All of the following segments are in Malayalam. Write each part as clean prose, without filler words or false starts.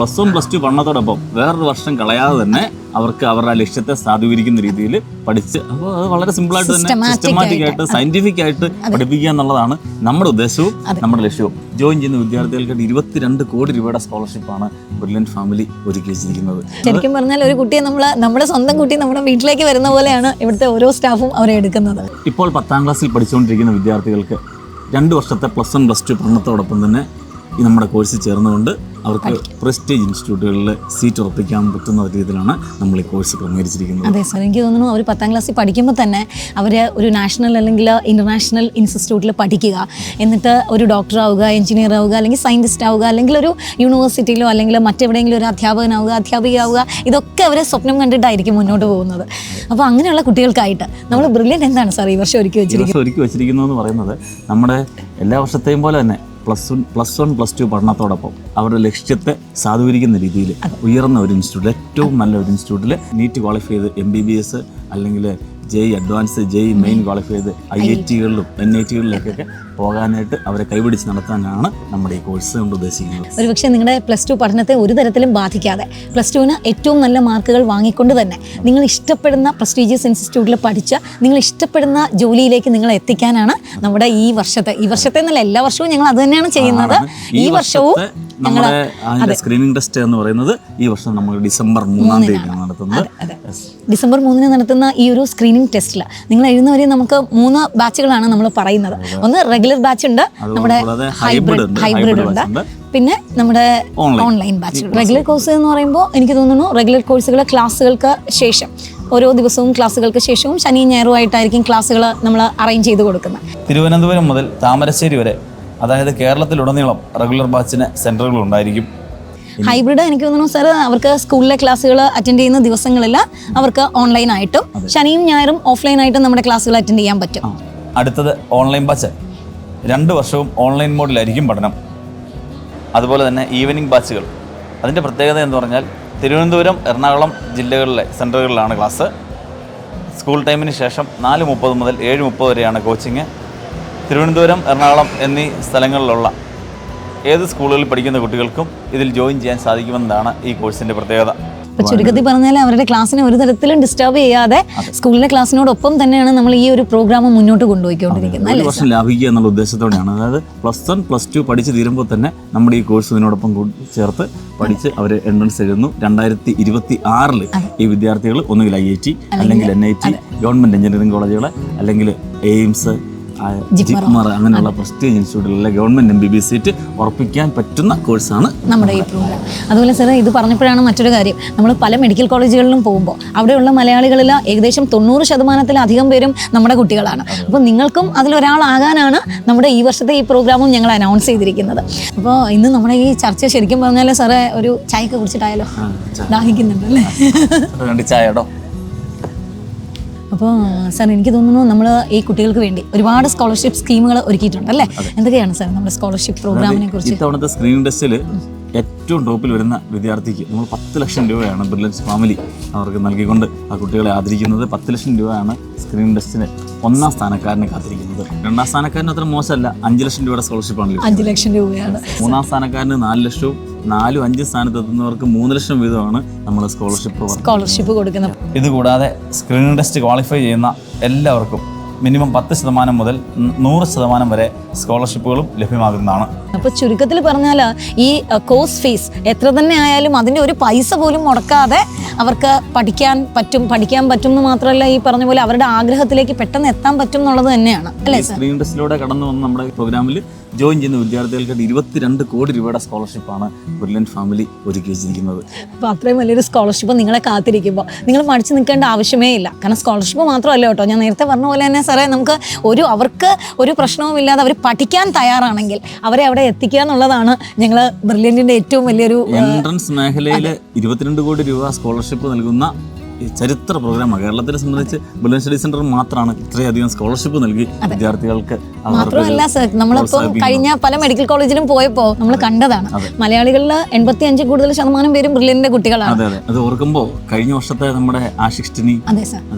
+1 +2 പഠനത്തോടൊപ്പം വേറൊരു വർഷം കളയാതെ തന്നെ അവർക്ക് അവരുടെ ലക്ഷ്യത്തെ സാധൂകരിക്കുന്ന രീതിയിൽ പഠിച്ച് അപ്പോൾ അത് വളരെ സിമ്പിളായിട്ട് തന്നെ സിസ്റ്റമാറ്റിക് ആയിട്ട് സയന്റിഫിക് ആയിട്ട് പഠിപ്പിക്കുക എന്നുള്ളതാണ് നമ്മുടെ ഉദ്ദേശവും നമ്മുടെ ലക്ഷ്യവും. ജോയിൻ ചെയ്യുന്ന വിദ്യാർത്ഥികൾക്ക് 22 കോടി രൂപയുടെ സ്കോളർഷിപ്പാണ് ബ്രില്യൻറ്റ് ഫാമിലി ഒരുക്കി വെച്ചിരിക്കുന്നത്. ശരിക്കും പറഞ്ഞാൽ ഒരു കുട്ടിയെ നമ്മുടെ സ്വന്തം കുട്ടി നമ്മുടെ വീട്ടിലേക്ക് വരുന്ന പോലെയാണ് ഇവിടുത്തെ ഓരോ സ്റ്റാഫും അവരെ എടുക്കുന്നത്. ഇപ്പോൾ 10ാം ക്ലാസ്സിൽ പഠിച്ചുകൊണ്ടിരിക്കുന്ന വിദ്യാർത്ഥികൾക്ക് 2 വർഷത്തെ +1 +2 പഠനത്തോടൊപ്പം തന്നെ ഈ നമ്മുടെ കോഴ്സിൽ ചേർന്നുകൊണ്ട് അവർക്ക് പ്രസ്റ്റീജ് ഇൻസ്റ്റിറ്റ്യൂട്ടുകളിൽ സീറ്റ് ഉറപ്പിക്കാൻ പറ്റുന്ന രീതിയിലാണ് നമ്മൾ ഈ കോഴ്സ് ക്രമീകരിച്ചിരിക്കുന്നത്. അതെ സാർ, എനിക്ക് തോന്നുന്നു അവർ 10ാം ക്ലാസ്സിൽ പഠിക്കുമ്പോൾ തന്നെ അവർ ഒരു നാഷണൽ അല്ലെങ്കിൽ ഇന്റർനാഷണൽ ഇൻസ്റ്റിറ്റ്യൂട്ടിൽ പഠിക്കുക, എന്നിട്ട് ഒരു ഡോക്ടർ ആവുക, എഞ്ചിനീയർ ആവുക, അല്ലെങ്കിൽ സയൻറ്റിസ്റ്റ് ആവുക, അല്ലെങ്കിൽ ഒരു യൂണിവേഴ്സിറ്റിയിലോ അല്ലെങ്കിൽ മറ്റെവിടെയെങ്കിലും ഒരു അധ്യാപകനാവുക, അധ്യാപികയാവുക, ഇതൊക്കെ അവരെ സ്വപ്നം കണ്ടിട്ടായിരിക്കും മുന്നോട്ട് പോകുന്നത്. അപ്പോൾ അങ്ങനെയുള്ള കുട്ടികൾക്കായിട്ട് നമ്മൾ ബ്രില്യൻറ്റ് എന്താണ് സാർ ഈ വർഷം ഒരുക്കി വെച്ചിരിക്കുന്നതെന്ന് പറയുന്നത് നമ്മുടെ എല്ലാ വർഷത്തെയും പോലെ തന്നെ +1 +2 പഠനത്തോടൊപ്പം അവരുടെ ലക്ഷ്യത്തെ സാധൂകരിക്കുന്ന രീതിയിൽ ഉയർന്ന ഒരു ഇൻസ്റ്റിറ്റ്യൂട്ടിൽ, ഏറ്റവും നല്ല ഒരു ഇൻസ്റ്റിറ്റ്യൂട്ടിൽ നീറ്റ് ക്വാളിഫൈ ചെയ്ത് MBBS അല്ലെങ്കിൽ JEE advance, JEE main qualify ചെയ്ത് IIT-കളിലും NIT-കളിലേക്കൊക്കെ പോകാനായിട്ട് അവരെ കൈപിടിച്ച് നടത്താനാണ് നമ്മുടെ ഈ കോഴ്സ് കൊണ്ട് ഉദ്ദേശിക്കുന്നത്. ഒരുപക്ഷെ നിങ്ങളുടെ +2 പഠനത്തെ ഒരു തരത്തിലും ബാധിക്കാതെ +2-ന് ഏറ്റവും നല്ല മാർക്കുകൾ വാങ്ങിക്കൊണ്ട് തന്നെ നിങ്ങൾ ഇഷ്ടപ്പെടുന്ന പ്രസ്റ്റീജിയസ് ഇൻസ്റ്റിറ്റ്യൂട്ടിൽ പഠിച്ച നിങ്ങൾ ഇഷ്ടപ്പെടുന്ന ജോലിയിലേക്ക് നിങ്ങൾ എത്തിക്കാനാണ് നമ്മുടെ ഈ വർഷത്തെ എന്നല്ല, എല്ലാ വർഷവും ഞങ്ങൾ അത് തന്നെയാണ് ചെയ്യുന്നത്. ഈ വർഷവും നമ്മുടെ സ്ക്രീനിംഗ് ടെസ്റ്റ് എന്ന് പറയുന്നത് ഈ വർഷം നമ്മൾ ഡിസംബർ 3-ാം തീയതിയാണ് നടത്തുന്നത്. ഡിസംബർ 3-ന് നടത്തുന്ന ഈ ഒരു സ്ക്രീനിംഗ് ടെസ്റ്റിൽ നിങ്ങൾ എഴുതുന്നവരെ നമുക്ക് 3 ബാച്ചുകളാണ് നമ്മൾ പറയുന്നത്. ഒന്ന് റെഗുലർ ബാച്ച് ഉണ്ട്, നമ്മുടെ ഹൈബ്രിഡ് ഉണ്ട്, പിന്നെ നമ്മുടെ ഓൺലൈൻ ബാച്ച്. റെഗുലർ കോഴ്സ് എന്ന് പറയുമ്പോൾ എനിക്ക് തോന്നുന്നു റെഗുലർ കോഴ്സുകൾ ക്ലാസ്സുകൾക്ക് ശേഷം ഓരോ ദിവസവും ക്ലാസ്സുകൾക്ക് ശേഷവും ശനിയും ഞായറും ആയിട്ടായിരിക്കും ക്ലാസ്സുകൾ നമ്മൾ അറേഞ്ച് ചെയ്ത് കൊടുക്കുന്നത്. തിരുവനന്തപുരം മുതൽ താമരശ്ശേരി വരെ, അതായത് കേരളത്തിലുടനീളം റെഗുലർ ബാച്ചിന് സെന്ററുകൾ ഉണ്ടായിരിക്കും. ഹൈബ്രിഡ് എനിക്ക് തോന്നുന്നു സാർ അവർക്ക് സ്കൂളിലെ ക്ലാസ്സുകൾ അറ്റൻഡ് ചെയ്യുന്ന ദിവസങ്ങളിൽ അവർക്ക് ഓൺലൈനായിട്ടും ശനിയും ഞായറും ഓഫ്ലൈനായിട്ടും നമ്മുടെ ക്ലാസ്സുകൾ അറ്റൻഡ് ചെയ്യാൻ പറ്റും. അടുത്തത് ഓൺലൈൻ ബാച്ച്, 2 വർഷവും ഓൺലൈൻ മോഡിലായിരിക്കും പഠനം. അതുപോലെ തന്നെ ഈവനിങ് ബാച്ചുകൾ, അതിൻ്റെ പ്രത്യേകത എന്ന് പറഞ്ഞാൽ തിരുവനന്തപുരം, എറണാകുളം ജില്ലകളിലെ സെൻറ്ററുകളിലാണ് ക്ലാസ്. സ്കൂൾ ടൈമിന് ശേഷം 4:30 മുതൽ 7:30 വരെയാണ് കോച്ചിങ്. തിരുവനന്തപുരം, എറണാകുളം എന്നീ സ്ഥലങ്ങളിലുള്ള ഏത് സ്കൂളുകളിൽ പഠിക്കുന്ന കുട്ടികൾക്കും ഇതിൽ ജോയിൻ ചെയ്യാൻ സാധിക്കുമെന്നതാണ് ഈ കോഴ്സിൻ്റെ പ്രത്യേകത. അപ്പോൾ ചുരുക്കത്തിൽ പറഞ്ഞാൽ അവരുടെ ക്ലാസ്സിനെ ഒരു തരത്തിലും ഡിസ്റ്റർബ് ചെയ്യാതെ സ്കൂളിലെ ക്ലാസ്സിനോടൊപ്പം തന്നെയാണ് നമ്മൾ ഈ ഒരു പ്രോഗ്രാം മുന്നോട്ട് കൊണ്ടുപോയിക്കൊണ്ടിരിക്കുന്നത്. ഒരു വർഷം ലാഭിക്കുക എന്നുള്ള ഉദ്ദേശത്തോടെയാണ്. അതായത് +1 +2 പഠിച്ച് തീരുമ്പോൾ തന്നെ നമ്മുടെ ഈ കോഴ്സ് ഇതിനോടൊപ്പം ചേർത്ത് പഠിച്ച് അവർ എൻട്രൻസ് എഴുതുന്നു. 2026-ൽ ഈ വിദ്യാർത്ഥികൾ ഒന്നുകിൽ IIT അല്ലെങ്കിൽ NIT, ഗവൺമെൻറ് എഞ്ചിനീയറിംഗ് കോളേജുകൾ അല്ലെങ്കിൽ എയിംസ്, ജിപ്മർ അങ്ങനെയുള്ള പ്രസ്റ്റീജ് ഇൻസ്റ്റിറ്റ്യൂട്ടിലെ ഗവൺമെൻറ് MBBS സീറ്റ് ഉറപ്പിക്കാൻ പറ്റുന്ന കോഴ്സാണ് നമ്മുടെ ഈ പ്രോഗ്രാം. അതുപോലെ സാർ ഇത് പറഞ്ഞപ്പോഴാണ് മറ്റൊരു കാര്യം, നമ്മൾ പല മെഡിക്കൽ കോളേജുകളിലും പോകുമ്പോൾ അവിടെയുള്ള മലയാളികളിൽ ഏകദേശം 90% പേരും നമ്മുടെ കുട്ടികളാണ്. അപ്പോൾ നിങ്ങൾക്കും അതിലൊരാളാകാനാണ് നമ്മുടെ ഈ വർഷത്തെ ഈ പ്രോഗ്രാമും ഞങ്ങൾ അനൗൺസ് ചെയ്തിരിക്കുന്നത്. അപ്പോൾ ഇന്ന് നമ്മുടെ ഈ ചർച്ച ശരിക്കും പറഞ്ഞാൽ സാറേ ഒരു ചായയൊക്കെ കുടിച്ചിട്ടായാലോ? ദാഹിക്കുന്നുണ്ടല്ലേ? ചായടോ. അപ്പോൾ സാർ എനിക്ക് തോന്നുന്നു നമ്മൾ ഈ കുട്ടികൾക്ക് വേണ്ടി ഒരുപാട് സ്കോളർഷിപ്പ് സ്കീമുകൾ ഒരുക്കിയിട്ടുണ്ട് അല്ലേ? എന്തൊക്കെയാണ് സാർ നമ്മുടെ സ്കോളർഷിപ്പ് പ്രോഗ്രാമിനെ കുറിച്ച്? ഇത്തവണത്തെ സ്ക്രീനിംഗ് ടെസ്റ്റിൽ ഏറ്റവും ടോപ്പിൽ വരുന്ന വിദ്യാർത്ഥിക്ക് നമ്മൾ 10 ലക്ഷം രൂപയാണ് ബ്രില്യൻറ്റ് ഫാമിലി അവർക്ക് നൽകിക്കൊണ്ട് ആ കുട്ടികളെ ആദരിക്കുന്നത്. 10 ലക്ഷം രൂപയാണ് സ്ക്രീനിംഗ് ടെസ്റ്റിന് 1ാം സ്ഥാനക്കാരനെ കാത്തിരിക്കുന്നത്. 2ാം സ്ഥാനക്കാരന് അത്ര മോശമല്ല, 5 ലക്ഷം രൂപയുടെ സ്കോളർഷിപ്പാണ്. 5 ലക്ഷം രൂപയാണ്. 3ാം സ്ഥാനക്കാരന് 4 ലക്ഷവും 4, 5 സ്ഥാനത്തെത്തുന്നവർക്ക് 3 ലക്ഷം വീതമാണ് നമ്മൾ സ്കോളർഷിപ്പ് കൊടുക്കുന്നത്. ഇതുകൂടാതെ സ്ക്രീനിംഗ് ടെസ്റ്റ് ക്വാളിഫൈ ചെയ്യുന്ന എല്ലാവർക്കും മിനിമം 10% മുതൽ 100% വരെ സ്കോളർഷിപ്പുകളും ലഭ്യമാകുന്നതാണ്. അപ്പോൾ ചുരുക്കത്തിൽ പറഞ്ഞാൽ ഈ കോഴ്സ് ഫീസ് എത്ര തന്നെ ആയാലും അതിൻ്റെ ഒരു പൈസ പോലും മുടക്കാതെ അവർക്ക് പഠിക്കാൻ പറ്റും എന്ന് മാത്രമല്ല, ഈ പറഞ്ഞ പോലെ അവരുടെ ആഗ്രഹത്തിലേക്ക് പെട്ടെന്ന് എത്താൻ പറ്റും എന്നുള്ളത് തന്നെയാണ് അല്ലേ സാർ? സ്ക്രീൻ ടെസ്റ്റിലൂടെ കടന്നു വന്ന നമ്മുടെ പ്രോഗ്രാമിൽ ജോയിൻ ചെയ്യുന്ന വിദ്യാർത്ഥികൾക്ക് 22 കോടി രൂപയുടെ സ്കോളർഷിപ്പാണ് ബ്രില്യൻറ്റ് ഫാമിലി ഒരുക്കി വെച്ചിരിക്കുന്നത്. അപ്പോൾ അത്രയും വലിയൊരു സ്കോളർഷിപ്പ് നിങ്ങളെ കാത്തിരിക്കുമ്പോൾ നിങ്ങൾ മടിച്ചു നിൽക്കേണ്ട ആവശ്യമേ ഇല്ല. കാരണം സ്കോളർഷിപ്പ് മാത്രമല്ല കേട്ടോ, ഞാൻ നേരത്തെ പറഞ്ഞ പോലെ തന്നെ സാറേ നമുക്ക് അവർക്ക് ഒരു പ്രശ്നവും ഇല്ലാതെ അവർ പഠിക്കാൻ തയ്യാറാണെങ്കിൽ അവരെ അവിടെ എത്തിക്കുക എന്നുള്ളതാണ് ഞങ്ങൾ ബ്രില്യൻറ്റിൻ്റെ ഏറ്റവും വലിയൊരു എൻട്രൻസ് മേഖലയിൽ 22 കോടി രൂപ സ്കോളർഷിപ്പ് നൽകുന്ന ചരിത്ര പ്രോഗ്രാമാണ്. കേരളത്തിനെ സംബന്ധിച്ച് ബ്രില്യൻറ്റ് സ്റ്റഡി സെന്റർ മാത്രമാണ് ഇത്രയധികം സ്കോളർഷിപ്പ് നൽകി വിദ്യാർത്ഥികൾക്ക്. മാത്രമല്ല സർ, നമ്മളിപ്പം കഴിഞ്ഞ പല മെഡിക്കൽ കോളേജിലും പോയപ്പോൾ നമ്മൾ കണ്ടതാണ് മലയാളികളിൽ 85% കൂടുതൽ പേരും ബ്രില്യൻറ്റിന്റെ കുട്ടികളാണ്. അതെ അതെ, അത് ഓർക്കുമ്പോൾ കഴിഞ്ഞ വർഷത്തെ നമ്മുടെ ആഷിഖ്,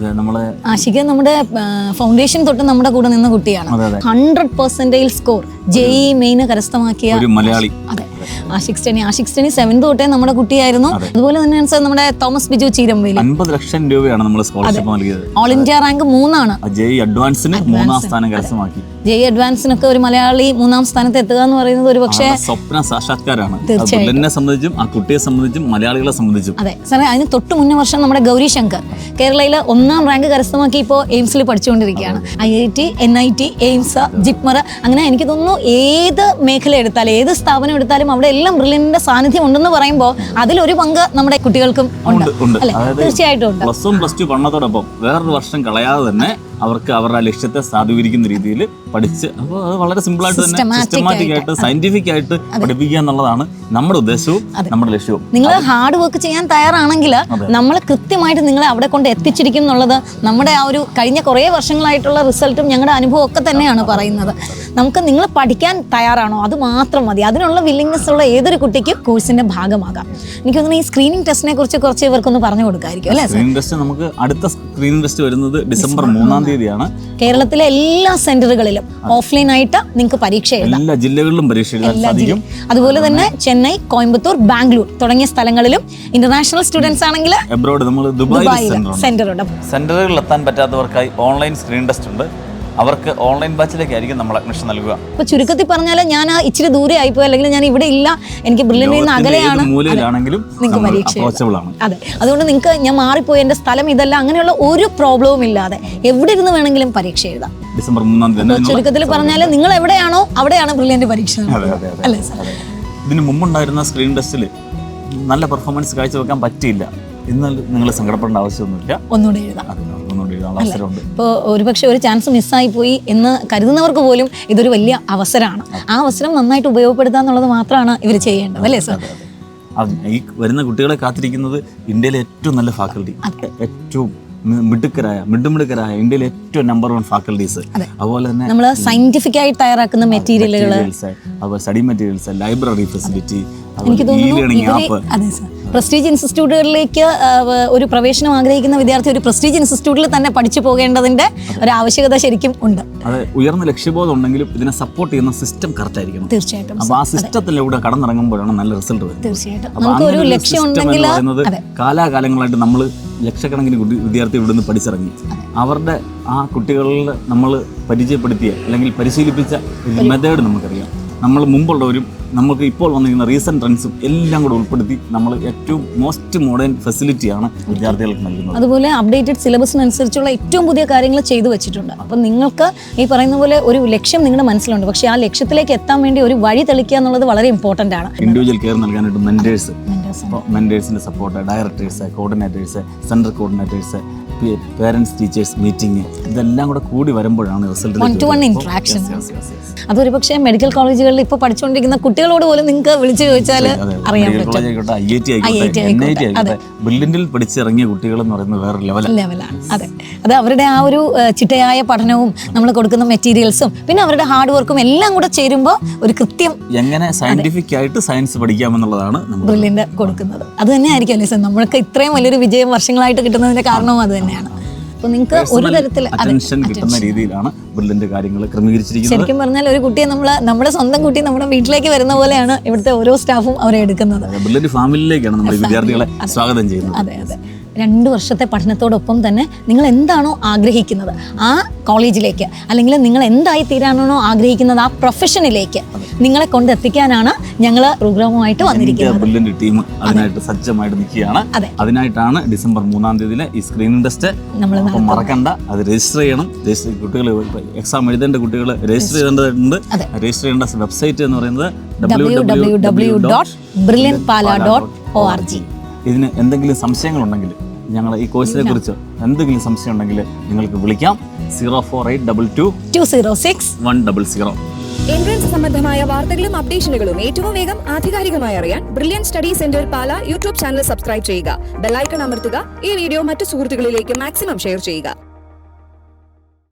ആഷിഖ് നമ്മുടെ ഫൗണ്ടേഷൻ തൊട്ട് നമ്മുടെ കൂടെ നിന്ന കുട്ടിയാണ്. 100% സ്കോർ JEE മെയിൻ കരസ്ഥമാക്കിയ ഒരു മലയാളി. അതെ, ആഷിഖ് സ്റ്റണി 7th തൊട്ടേ നമ്മുടെ കുട്ടിയായിരുന്നു. അതുപോലെ തന്നെയാണ് സാർ നമ്മുടെ തോമസ് ബിജു ചീരംവേലി. 50 ലക്ഷം രൂപയാണ് നമ്മൾ സ്കോളർഷിപ്പ് നൽകിയത്. ഓൾ ഇന്ത്യ റാങ്ക് 3 ജെഇ അഡ്വാൻസിന് 3ാം സ്ഥാനം കരസ്ഥമാക്കി. ജെഇ അഡ്വാൻസിനൊക്കെ ഒരു മലയാളി 3ാം സ്ഥാനത്ത് എത്തുക എന്ന് പറയുന്നത് ഒരു പക്ഷേ സ്വപ്ന സാക്ഷാത്കാരമാണ്. എന്നെ സംബന്ധിച്ചും ആ കുട്ടിയെ സംബന്ധിച്ചും മലയാളികളെ സംബന്ധിച്ചും. അതെ സാറേ, അതിന് തൊട്ട് മുന്നേ വർഷം നമ്മുടെ ഗൗരി ശങ്കർ കേരളയിൽ 1ാം റാങ്ക് കരസ്ഥമാക്കി ഇപ്പോൾ എയിംസിൽ പഠിച്ചുകൊണ്ടിരിക്കുകയാണ്. IIT, NIT, എയിംസ്, ജിപ്മർ, അങ്ങനെ എനിക്ക് തോന്നുന്നു ഏത് മേഖല എടുത്താലും ഏത് സ്ഥാപനം എടുത്താലും അവിടെ എല്ലാം ബ്രില്യന്റിന്റെ സാന്നിധ്യം ഉണ്ടെന്ന് പറയുമ്പോൾ അതിലൊരു പങ്ക് നമ്മുടെ കുട്ടികൾക്കും ഉണ്ട്. തീർച്ചയായിട്ടും ഉണ്ട്. +1 +2 പഠനത്തോടൊപ്പം വേറൊരു വർഷം കളയാതെ തന്നെ അവർക്ക് അവരുടെ ലക്ഷ്യത്തെ സാധൂകരിക്കുന്ന രീതിയിൽ പഠിച്ച്, അപ്പോൾ അത് വളരെ സിമ്പിളായിട്ട് തന്നെ സിസ്റ്റമാറ്റിക് ആയിട്ട് സയന്റിഫിക് ആയിട്ട് പഠിപ്പിക്കുക എന്നുള്ളതാണ് നമ്മുടെ ഉദ്ദേശവും നമ്മുടെ ലക്ഷ്യവും. നിങ്ങൾ ഹാർഡ് വർക്ക് ചെയ്യാൻ തയ്യാറാണെങ്കിൽ നമ്മൾ കൃത്യമായിട്ട് നിങ്ങളെ അവിടെ കൊണ്ട് എത്തിച്ചിരിക്കും എന്നുള്ളത് നമ്മുടെ ആ ഒരു കഴിഞ്ഞ കുറേ വർഷങ്ങളായിട്ടുള്ള റിസൾട്ടും ഞങ്ങളുടെ അനുഭവം ഒക്കെ തന്നെയാണ് പറയുന്നത്. നമുക്ക് നിങ്ങൾ പഠിക്കാൻ തയ്യാറാണോ അത് മാത്രം മതി. അതിനുള്ള വില്ലിങ്നെസ് ഉള്ള ഏതൊരു കുട്ടിക്കും കോഴ്സിന്റെ ഭാഗമാകാം. എനിക്ക് തോന്നുന്നു ഈ സ്ക്രീനിങ് ടെസ്റ്റിനെ കുറിച്ച് കുറച്ച് ഇവർക്കൊന്ന് പറഞ്ഞു കൊടുക്കായിരിക്കും അല്ലേ? സ്ക്രീനിങ് ടെസ്റ്റ് നമുക്ക് അടുത്ത സ്ക്രീനിങ് ടെസ്റ്റ് വരുന്നത് ഡിസംബർ 3-ാം തീയതിയാണ്. കേരളത്തിലെ എല്ലാ സെന്ററുകളിലും ഓഫ്ലൈൻ ആയിട്ട് നിങ്ങൾക്ക് പരീക്ഷ എഴുതാം. എല്ലാ ജില്ലകളിലും പരീക്ഷ എഴുതാൻ സാധിക്കും. അതുപോലെ തന്നെ ചെന്നൈ, കോയമ്പത്തൂർ, ബാംഗ്ലൂർ തുടങ്ങിയ സ്ഥലങ്ങളിലും ഇന്റർനാഷണൽ സ്റ്റുഡൻസ് ആണെങ്കിൽ എബ്രോഡ് നമ്മൾ ദുബായിൽ സെന്റർ ഉണ്ട്. സെന്ററുകളിൽ എത്താൻ പറ്റാത്തവർക്കായി ഓൺലൈൻ സ്ക്രീൻ ടെസ്റ്റ് ഉണ്ട്. അവർക്ക് ഓൺലൈൻ ബാച്ചിലേക്കായിരിക്കും നമ്മൾ അഡ്മിഷൻ നൽകുക. അപ്പോൾ ചുരുക്കത്തിൽ പറഞ്ഞാൽ ഞാൻ ഇച്ചിരി ദൂരെ ആയിപ്പോയി, അല്ലെങ്കിൽ ഞാൻ ഇവിടെ ഇല്ല, എനിക്ക് ബ്രില്യന്റിൽ നിന്ന് അകലെയാണ്, നിങ്ങൾക്ക് പരീക്ഷ. അതെ, അതുകൊണ്ട് നിങ്ങൾക്ക് ഞാൻ മാറിപ്പോയി, എൻ്റെ സ്ഥലം ഇതല്ല, അങ്ങനെയുള്ള ഒരു പ്രോബ്ലവും ഇല്ലാതെ എവിടെ ഇരുന്ന് വേണമെങ്കിലും പരീക്ഷ എഴുതാം. ഡിസംബർ 3-ാം തീയതി. ചുരുക്കത്തിൽ പറഞ്ഞാൽ നിങ്ങൾ എവിടെയാണോ അവിടെയാണ് ബ്രില്യന്റ് പരീക്ഷ. അല്ലേ സാർ? ഇതിന് മുമ്പുണ്ടായിരുന്ന സ്ക്രീൻ ടെസ്റ്റിൽ നല്ല പെർഫോമൻസ് കാഴ്ചവെക്കാൻ പറ്റിയില്ല. ഇന്ന് നിങ്ങൾ സങ്കടപ്പെടേണ്ട ആവശ്യമൊന്നുമില്ല. ഒന്നുകൂടെ എഴുതാം. ഇപ്പോൾ ഒരുപക്ഷെ ഒരു ചാൻസ് മിസ്സായി പോയി എന്ന് കരുതുന്നവർക്ക് പോലും ഇതൊരു വലിയ അവസരമാണ്. ആ അവസരം നന്നായിട്ട് ഉപയോഗപ്പെടുത്തുക എന്നുള്ളത് മാത്രമാണ് ഇവർ ചെയ്യേണ്ടത് അല്ലേ സാർ? ഈ വരുന്ന കുട്ടികളെ കാത്തിരിക്കുന്നത് ഇന്ത്യയിലെ ഏറ്റവും നല്ല ഫാക്കൽറ്റി, ഏറ്റവും മിടുക്കരായ ഇന്ത്യയിലെ ഏറ്റവും നമ്പർ 1 ഫാക്കൽറ്റീസ്, അതുപോലെ തന്നെ നമ്മൾ സയന്റിഫിക് ആയി തയ്യാറാക്കുന്ന മെറ്റീരിയലുകൾ, അതുപോലെ സ്റ്റഡി മെറ്റീരിയൽസ്, ലൈബ്രറി ഫെസിലിറ്റി, എനിക്ക് തോന്നുന്നു പ്രസ്റ്റീജ് ഇൻസ്റ്റിറ്റ്യൂട്ടുകളിലേക്ക് ഒരു പ്രവേശനം ആഗ്രഹിക്കുന്ന വിദ്യാർത്ഥി ഒരു പ്രസ്റ്റീജ് ഇൻസ്റ്റിറ്റ്യൂട്ടിൽ തന്നെ പഠിച്ചു പോകേണ്ടതിന്റെ ഒരു ആവശ്യകത ശരിക്കും ഉണ്ട്. അതെ, ഉയർന്ന ലക്ഷ്യബോധം ഉണ്ടെങ്കിലും ഇതിനെ സപ്പോർട്ട് ചെയ്യുന്ന സിസ്റ്റം കറക്റ്റ് ആയിരിക്കണം. തീർച്ചയായിട്ടും. അപ്പോൾ ആ സിസ്റ്റത്തിലൂടെ കടന്നിറങ്ങുമ്പോഴാണ് നല്ല റിസൾട്ട് വരുന്നത്. തീർച്ചയായിട്ടും. നമുക്ക് ഒരു ലക്ഷ്യം ഉണ്ടെങ്കിൽ കാലാകാലങ്ങളായിട്ട് നമ്മൾ ലക്ഷക്കണക്കിന് വിദ്യാർത്ഥി ഇവിടുന്ന് പഠിച്ചിറങ്ങി. അവരുടെ ആ കുട്ടികളിൽ നമ്മൾ പരിചയപ്പെടുത്തിയ അല്ലെങ്കിൽ പരിശീലിപ്പിച്ച മെത്തേഡ് നമുക്കറിയാം. നമ്മൾ മുമ്പുള്ളവരും നമുക്ക് ഇപ്പോൾ വന്നിരിക്കുന്ന റീസെന്റ് ട്രെൻഡ്സും എല്ലാം കൂടെ ഉൾപ്പെടുത്തി നമ്മൾ ഏറ്റവും മോസ്റ്റ് മോഡേൺ ഫെസിലിറ്റിയാണ് വിദ്യാർത്ഥികൾക്ക് നൽകുന്നത്. അതുപോലെ അപ്ഡേറ്റഡ് സിലബസിനനുസരിച്ചുള്ള ഏറ്റവും പുതിയ കാര്യങ്ങൾ ചെയ്തു വെച്ചിട്ടുണ്ട്. അപ്പം നിങ്ങൾക്ക് ഈ പറയുന്ന പോലെ ഒരു ലക്ഷ്യം നിങ്ങളുടെ മനസ്സിലുണ്ട്, പക്ഷേ ആ ലക്ഷ്യത്തിലേക്ക് എത്താൻ വേണ്ടി ഒരു വഴി തെളിക്കുക എന്നുള്ളത് വളരെ ഇമ്പോർട്ടൻ്റ് ആണ്. ഇൻഡിവിജ്വൽ കെയർ നൽകാനായിട്ട് മെന്റേഴ്സിന്റെ support, directors, coordinators, central coordinators, parents teachers meeting, ഇതെല്ലാം കൂടെ കൂടി വരുമ്പോഴാണ് റിസൾട്ട്. 1-to-1 interaction. അതൊരു പക്ഷേ മെഡിക്കൽ കോളേജുകളിൽ ഇപ്പോൾ പഠിച്ചുകൊണ്ടിരിക്കുന്ന കുട്ടികളോട് പോലും നിങ്ങൾക്ക് വിളിച്ചു ചോദിച്ചാൽ അറിയാൻ പറ്റും. ബ്രില്യന്റിൽ പഠിച്ചിറങ്ങിയ കുട്ടികൾ എന്ന് പറയുന്നത് വേറെ ലെവലാണ്. അതെ, അത് അവരുടെ ആ ഒരു ചിട്ടയായ പഠനവും നമ്മൾ കൊടുക്കുന്ന മെറ്റീരിയൽസും പിന്നെ അവരുടെ ഹാർഡ് വർക്കും എല്ലാം കൂടെ ചേരുമ്പോൾ ഒരു കൃത്യം എങ്ങനെ സയന്റിഫിക് ആയിട്ട് സയൻസ് പഠിക്കാമെന്നുള്ളതാണ് ബ്രില്യന്റ് കൊടുക്കുന്നത്. അത് തന്നെ ആയിരിക്കും അല്ലേ സാർ നമ്മൾക്ക് ഇത്രയും വലിയൊരു വിജയം വർഷങ്ങളായിട്ട് കിട്ടുന്നതിന്റെ കാരണവും അത് തന്നെയാണ്. അപ്പോൾ നിങ്ങൾക്ക് ഒരു തരത്തിൽ അറ്റൻഷൻ കിട്ടുന്ന രീതിയിലാണ് ബ്രില്യന്റ് കാര്യങ്ങൾ ക്രമീകരിച്ചിരിക്കുന്നത്. ശരിക്കും പറഞ്ഞാൽ ഒരു കുട്ടിയെ നമ്മുടെ സ്വന്തം കുട്ടി നമ്മുടെ വീട്ടിലേക്ക് വരുന്ന പോലെയാണ് ഇവിടുത്തെ ഓരോ സ്റ്റാഫും അവരെ എടുക്കുന്നത്. ബ്രില്യന്റ് ഫാമിലിയിലേക്കാണ് നമ്മൾ വിദ്യാർത്ഥികളെ സ്വാഗതം ചെയ്യുന്നത്. അതെ അതെ. 2 വർഷത്തെ പഠനത്തോടൊപ്പം തന്നെ നിങ്ങൾ എന്താണോ ആഗ്രഹിക്കുന്നത് ആ കോളേജിലേക്ക്, അല്ലെങ്കിൽ നിങ്ങൾ എന്തായി തീരാനാണോ ആഗ്രഹിക്കുന്നത് ആ പ്രൊഫഷനിലേക്ക് നിങ്ങളെ കൊണ്ടെത്തിക്കാനാണ് ഞങ്ങൾ പ്രോഗ്രാമുമായിട്ട് വന്നിരിക്കുന്നത്. ബ്രില്യന്റ് ടീം അതിനായിട്ട് സജ്ജമായിട്ട് നിൽക്കുകയാണ്. അതെ, ഡിസംബർ 3-ാം തീയതി ഈ സ്ക്രീനിംഗ് ടെസ്റ്റ് നമ്മൾ മറക്കണ്ട. അത് രജിസ്റ്റർ ചെയ്യണം. കുട്ടികൾ എക്സാം എഴുതേണ്ട കുട്ടികൾ രജിസ്റ്റർ ചെയ്യേണ്ടതുണ്ട്. രജിസ്റ്റർ ചെയ്യേണ്ട വെബ്സൈറ്റ് എന്ന് പറയുന്നത് www.brilliantpala.org. ഇതിന് എന്തെങ്കിലും സംശയങ്ങളുണ്ടെങ്കിൽ ഞങ്ങൾ ഈ കോഴ്സിനെ കുറിച്ച് എന്തെങ്കിലും സംശയം ഉണ്ടെങ്കിൽ നിങ്ങൾക്ക് വിളിക്കാം. 04822 എൻട്രൻസ് സംബന്ധമായ വാർത്തകളും അപ്ഡേഷനുകളും ഏറ്റവും വേഗം ആധികാരികമായി അറിയാൻ ബ്രില്യന്റ് സ്റ്റഡി സെന്റർ പാല യൂട്യൂബ് ചാനൽ സബ്സ്ക്രൈബ് ചെയ്യുക. ബെൽ ഐക്കൺ അമർത്തുക. ഈ വീഡിയോ മറ്റു സുഹൃത്തുക്കളിലേക്ക് മാക്സിമം ഷെയർ ചെയ്യുക.